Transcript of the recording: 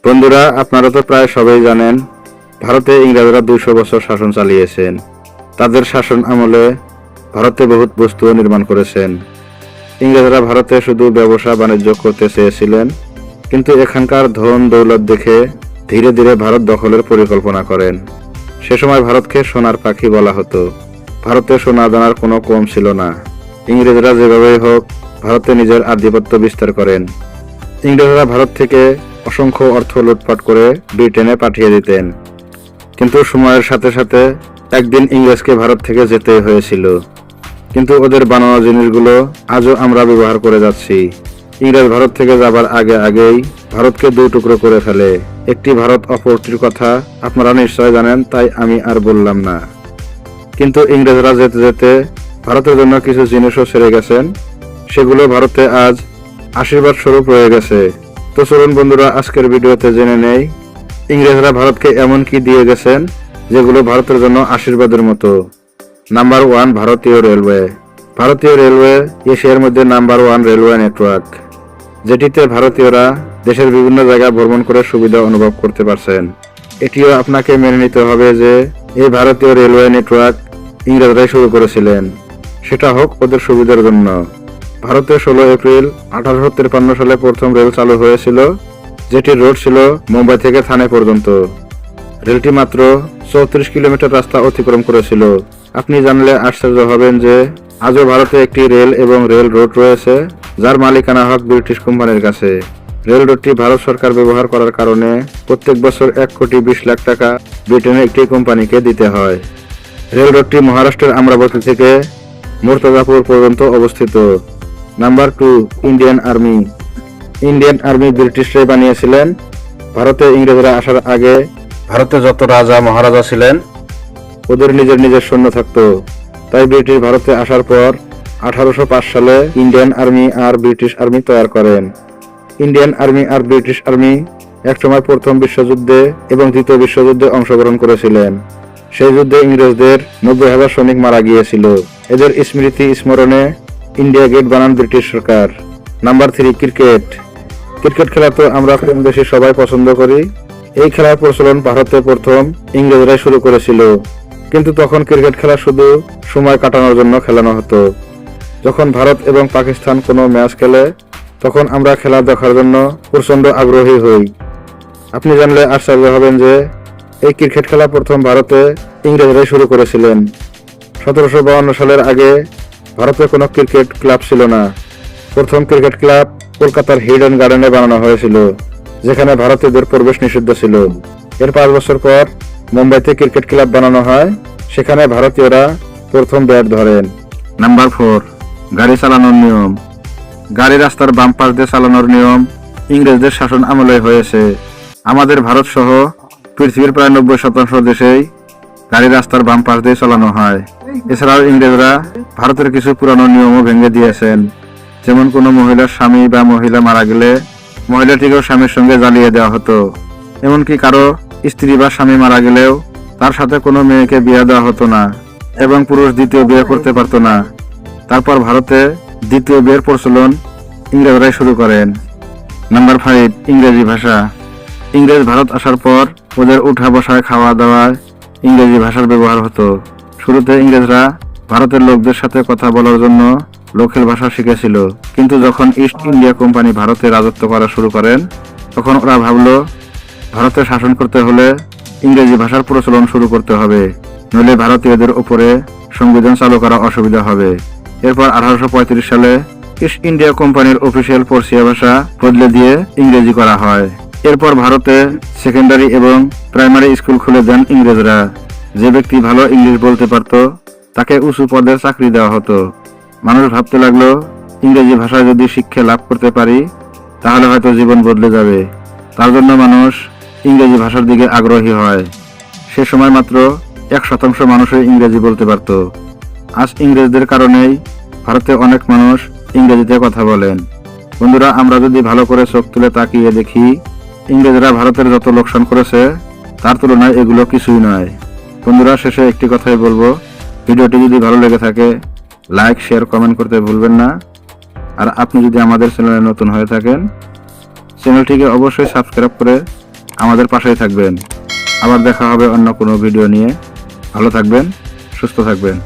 বন্ধুরা, আপনারা তো প্রায় সবাই জানেন ভারতে ইংরেজরা 200 বছর শাসন চালিয়েছেন। তাদের শাসন আমলে ভারতে বহুত বস্তু নির্মাণ করেছেন। ইংরেজরা ভারতে শুধু ব্যবসা বাণিজ্য করতে চেয়েছিলেন, কিন্তু এখানকার ধন দৌলত দেখে ধীরে ধীরে ভারত দখলের পরিকল্পনা করেন। সে সময় ভারতকে সোনার পাখি বলা হতো। ভারতে সোনা দানার কোনো কম ছিল না। ইংরেজরা যেভাবেই হোক ভারতে নিজের আধিপত্য বিস্তার করেন। ইংরেজরা ভারত থেকে অসংখ্য অর্থ লুটপাট করে ব্রিটেনে পাঠিয়ে দিতেন, কিন্তু সময়ের সাথে সাথে একদিন ইংরেজকে ভারত থেকে যেতে হয়েছিল। কিন্তু ওদের বানানো জিনিসগুলো আজও আমরা ব্যবহার করে যাচ্ছি। ইংরেজ ভারত থেকে যাবার আগেই ভারতকে 2 টুকরো করে ফেলে। একটি ভারত অপরটির কথা আপনারা নিশ্চয় জানেন, তাই আমি আর বললাম না। কিন্তু ইংরেজরা যেতে যেতে ভারতের জন্য কিছু জিনিসও ছেড়ে গেছেন, সেগুলো ভারতে আজ আশীর্বাদ স্বরূপ রয়ে গেছে। তো চলুন বন্ধুরা, আজকের ভিডিওতে জেনে নেই ইংরেজরা ভারতকে এমন কি দিয়ে গেছেন যেগুলো ভারতের জন্য আশীর্বাদের মতো। নাম্বার 1, ভারতীয় রেলওয়ে। ভারতীয় রেলওয়ে এশিয়ার মধ্যে নাম্বার 1 রেলওয়ে নেটওয়ার্ক, যেটিতে ভারতীয়রা দেশের বিভিন্ন জায়গা ভ্রমণ করে সুবিধা অনুভব করতে পারছেন। এটিও আপনাকে মেনে নিতে হবে যে এই ভারতীয় রেলওয়ে নেটওয়ার্ক ইংরেজরাই শুরু করেছিলেন, সেটা হোক ওদের সুবিধার জন্য। ভারতে 16 এপ্রিল 1853 সালে প্রথম রেল চালু হয়েছিল, যেটির রোড ছিল মুম্বাই থেকে থানে পর্যন্ত। রেলটি মাত্র 34 কিলোমিটার রাস্তা অতিক্রম করেছিল। আপনি জানলে আশ্চর্য হবেন যে আজও ভারতে একটি রেল এবং রেল রোড রয়েছে, যার মালিকানা হক ব্রিটিশ কোম্পানির কাছে। রেল রোডটি ভারত সরকার ব্যবহার করার কারণে প্রত্যেক বছর 1,20,00,000 টাকা ব্রিটেনের একটি কোম্পানিকে দিতে হয়। রেল রোডটি মহারাষ্ট্রের আমরাবতী থেকে মুর্তজাপুর পর্যন্ত অবস্থিত। Number 2, Indian army. Indian army ব্রিটিশরাই বানিয়েছিলেন। ভারতে ইংরেজরা আসার আগে ভারতে যত রাজা মহারাজা ছিলেন ওদের নিজের নিজের সৈন্য থাকতো। তাই ব্রিটিশ ভারতে আসার পর 1805 সালে ইন্ডিয়ান আর্মি আর ব্রিটিশ আর্মি তৈরি করেন। ইন্ডিয়ান আর্মি আর ব্রিটিশ আর্মি একসময় প্রথম বিশ্বযুদ্ধে এবং দ্বিতীয় বিশ্বযুদ্ধে অংশগ্রহণ করেছিলেন। সেই যুদ্ধে ইংরেজদের 90,000 সৈনিক মারা গিয়েছিল। এদের স্মৃতি স্মরণে ইন্ডিয়া গেট বানান ব্রিটিশ সরকার। Number 3, cricket. ক্রিকেট খেলা তো আমরা কম বেশি সবাই পছন্দ করি। এই খেলার প্রচলন ভারতে প্রথম ইংরেজরাই শুরু করেছিল, কিন্তু তখন ক্রিকেট খেলা শুধু সময় কাটানোর জন্য খেলানো হতো। যখন ভারত এবং পাকিস্তান কোনো ম্যাচ খেলে তখন আমরা খেলা দেখার জন্য প্রচন্ড আগ্রহী হই। আপনি জানলে আশ্চর্য হবেন যে এই ক্রিকেট খেলা প্রথম ভারতে ইংরেজরাই শুরু করেছিলেন। 1752 সালের আগে ভারতে কোনো ক্রিকেট ক্লাব ছিল না। প্রথম ক্রিকেট ক্লাব কলকাতার হিডেন গার্ডেনে বানানো হয়েছিল, যেখানে ভারতীয়দের প্রবেশ নিষিদ্ধ ছিল। এর 5 বছর পর মুম্বাইতে ক্রিকেট ক্লাব বানানো হয়, সেখানে ভারতীয়রা প্রথম ব্যাট ধরেন। নাম্বার 4, গাড়ি চালানোর নিয়ম। গাড়ি রাস্তার বাম পাশ দিয়ে চালানোর নিয়ম ইংরেজদের শাসন আমলে হয়েছে। আমাদের ভারত সহ পৃথিবীর প্রায় 90% দেশেই গাড়ি রাস্তার বাম পাশ দিয়ে চালানো হয়। এছাড়াও ইংরেজরা ভারতের কিছু পুরানো নিয়মও ভেঙে দিয়েছেন, যেমন কোনো মহিলার স্বামী বা মহিলা মারা গেলে মহিলাটিকেও স্বামীর সঙ্গে জ্বালিয়ে দেওয়া হতো। এমনকি কারো স্ত্রী বা স্বামী মারা গেলেও তার সাথে কোনো মেয়েকে বিয়ে দেওয়া হতো না, এবং পুরুষ দ্বিতীয় বিয়ে করতে পারত না। তারপর ভারতে দ্বিতীয় বিয়ের প্রচলন ইংরেজরাই শুরু করেন। নাম্বার 5, ইংরেজি ভাষা। ইংরেজ ভারত আসার পর ওদের উঠা বসায় খাওয়া দাওয়ায় ইংরেজি ভাষার ব্যবহার হতো। শুরুতে ইংরেজরা ভারতের লোকদের সাথে কথা বলার জন্য লোকাল ভাষা শিখেছিল, কিন্তু যখন ইস্ট ইন্ডিয়া কোম্পানি ভারতে রাজত্ব করা শুরু করেন তখন ওরা ভাবলো ভারতে শাসন করতে হলে ইংরেজি ভাষার প্রচলন শুরু করতে হবে, নইলে ভারতীয়দের উপরে সংবিধান চালু করা অসুবিধা হবে। এরপর 1835 সালে ইস্ট ইন্ডিয়া কোম্পানির অফিসিয়াল পর্সিয়া ভাষা বদলে দিয়ে ইংরেজি করা হয়। এরপর ভারতে সেকেন্ডারি এবং প্রাইমারি স্কুল খুলে দেন ইংরেজরা। যে ব্যক্তি ভালো ইংলিশ বলতে পারত তাকে উঁচু পদের চাকরি দেওয়া হতো। মানুষ ভাবতে লাগলো ইংরেজি ভাষায় যদি শিক্ষা লাভ করতে পারি তাহলে হয়তো জীবন বদলে যাবে। তার জন্য মানুষ ইংরেজি ভাষার দিকে আগ্রহী হয়। সে সময় মাত্র 1% মানুষই ইংরেজি বলতে পারত। আজ ইংরেজদের কারণেই ভারতে অনেক মানুষ ইংরেজিতে কথা বলেন। বন্ধুরা, আমরা যদি ভালো করে চোখ তুলে তাকিয়ে দেখি ইংরেজরা ভারতের যত লোকসান করেছে তার তুলনায় এগুলো কিছুই নয়। বন্ধুরা, শেষে একটি কথাই বলবো, ভিডিওটি যদি ভালো লেগে থাকে লাইক, শেয়ার, কমেন্ট করতে ভুলবেন না। আর আপনি যদি আমাদের চ্যানেলে নতুন হয়ে থাকেন চ্যানেলটিকে অবশ্যই সাবস্ক্রাইব করে আমাদের পাশেই থাকবেন। আবার দেখা হবে অন্য কোনো ভিডিও নিয়ে। ভালো থাকবেন, সুস্থ থাকবেন।